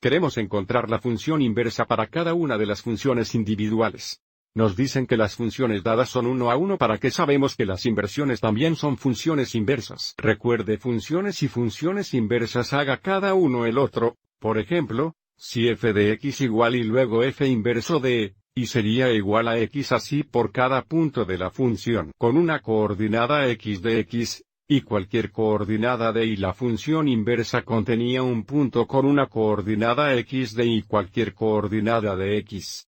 Queremos encontrar la función inversa para cada una de las funciones individuales. Nos dicen que las funciones dadas son 1 a 1 para que sabemos que las inversiones también son funciones inversas. Recuerde funciones y funciones inversas haga cada uno el otro. Por ejemplo, si f de x igual y luego f inverso de, y sería igual a x así por cada punto de la función con una coordenada x de x, y cualquier coordenada de y la función inversa contenía un punto con una coordenada x de y cualquier coordenada de x.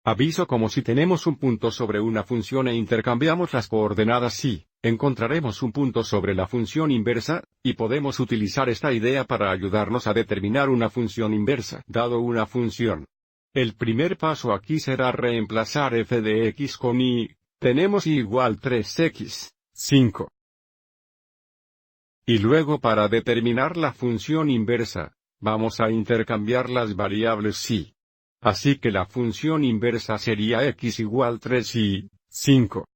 Aviso: como si tenemos un punto sobre una función e intercambiamos las coordenadas y encontraremos un punto sobre la función inversa, y podemos utilizar esta idea para ayudarnos a determinar una función inversa dado una función. El primer paso aquí será reemplazar f de x con y. Tenemos y igual 3x, 5. Y luego para determinar la función inversa, vamos a intercambiar las variables y. Así que la función inversa sería x igual 3 y 5.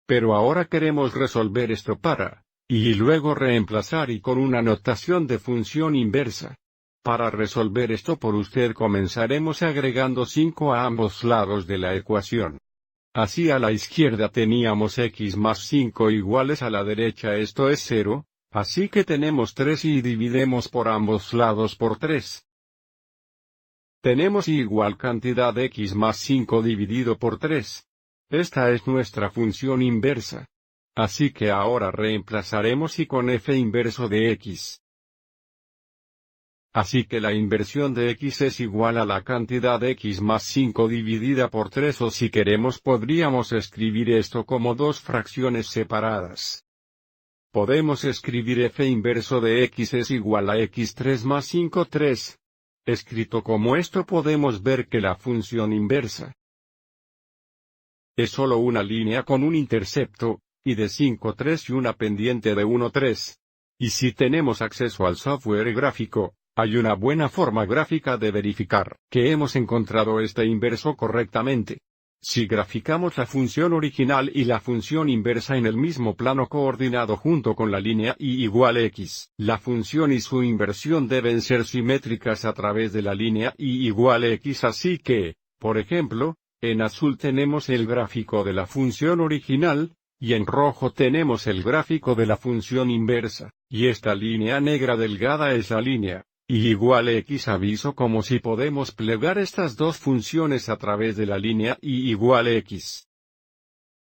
Pero ahora queremos resolver esto para, y luego reemplazar y con una notación de función inversa. Para resolver esto por usted comenzaremos agregando 5 a ambos lados de la ecuación. Así a la izquierda teníamos x más 5 iguales a la derecha esto es 0. Así que tenemos 3 y dividimos por ambos lados por 3. Tenemos igual cantidad de x más 5 dividido por 3. Esta es nuestra función inversa. Así que ahora reemplazaremos y con f inverso de x. Así que la inversión de x es igual a la cantidad de x más 5 dividida por 3 o si queremos podríamos escribir esto como dos fracciones separadas. Podemos escribir f inverso de x es igual a x3 más 5 3. Escrito como esto podemos ver que la función inversa es solo una línea con un intercepto, y de 5 3 y una pendiente de 1 3. Y si tenemos acceso al software gráfico, hay una buena forma gráfica de verificar que hemos encontrado este inverso correctamente. Si graficamos la función original y la función inversa en el mismo plano coordinado junto con la línea y igual x, la función y su inversión deben ser simétricas a través de la línea y igual x así que, por ejemplo, en azul tenemos el gráfico de la función original, y en rojo tenemos el gráfico de la función inversa, y esta línea negra delgada es la línea y igual x. Aviso: como si podemos plegar estas dos funciones a través de la línea y igual x.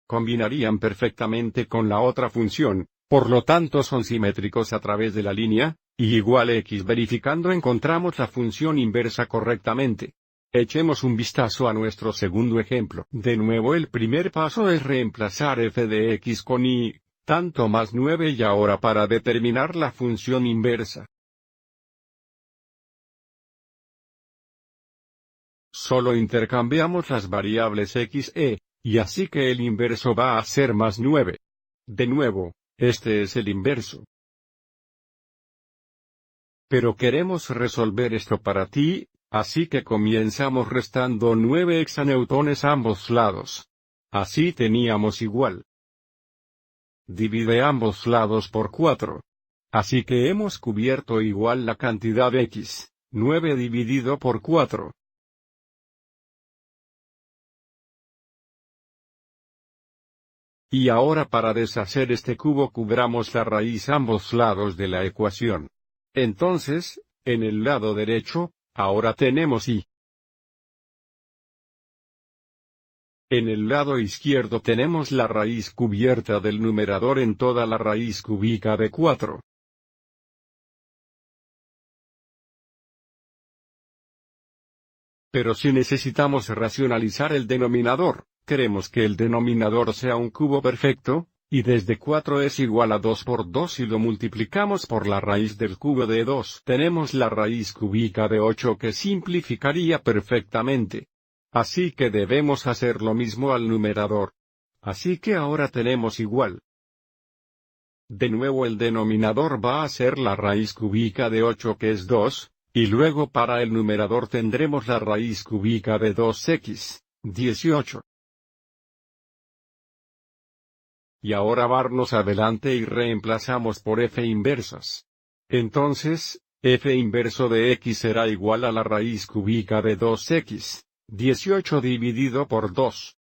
Combinarían perfectamente con la otra función, por lo tanto son simétricos a través de la línea y igual x. Verificando encontramos la función inversa correctamente. Echemos un vistazo a nuestro segundo ejemplo. De nuevo el primer paso es reemplazar f de x con y, tanto más 9 y ahora para determinar la función inversa. Solo intercambiamos las variables x e, y así que el inverso va a ser más 9. De nuevo, este es el inverso. Pero queremos resolver esto para ti, así que comenzamos restando 9 hexanewtones a ambos lados. Así teníamos igual. Divide ambos lados por 4. Así que hemos cubierto igual la cantidad de x, 9 dividido por 4. Y ahora para deshacer este cubo cubramos la raíz ambos lados de la ecuación. Entonces, en el lado derecho, ahora tenemos y. En el lado izquierdo tenemos la raíz cubierta del numerador en toda la raíz cúbica de 4. Pero si necesitamos racionalizar el denominador, queremos que el denominador sea un cubo perfecto, y desde 4 es igual a 2 por 2 y lo multiplicamos por la raíz del cubo de 2. Tenemos la raíz cúbica de 8 que simplificaría perfectamente. Así que debemos hacer lo mismo al numerador. Así que ahora tenemos igual. De nuevo el denominador va a ser la raíz cúbica de 8 que es 2. Y luego para el numerador tendremos la raíz cúbica de 2x, 18. y ahora vamos adelante y reemplazamos por f inversas. Entonces, f inverso de x será igual a la raíz cúbica de 2x, 18 dividido por 2.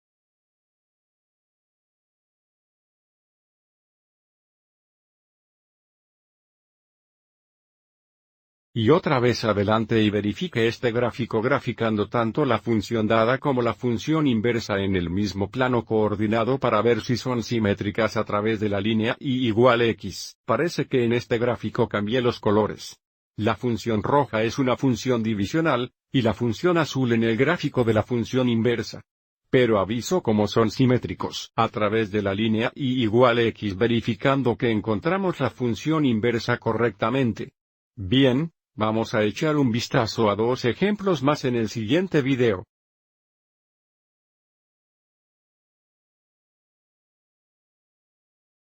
Y otra vez adelante y verifique este gráfico graficando tanto la función dada como la función inversa en el mismo plano coordinado para ver si son simétricas a través de la línea y igual x. Parece que en este gráfico cambié los colores. La función roja es una función divisional, y la función azul en el gráfico de la función inversa. Pero aviso como son simétricos a través de la línea y igual x verificando que encontramos la función inversa correctamente. Bien. Vamos a echar un vistazo a dos ejemplos más en el siguiente video.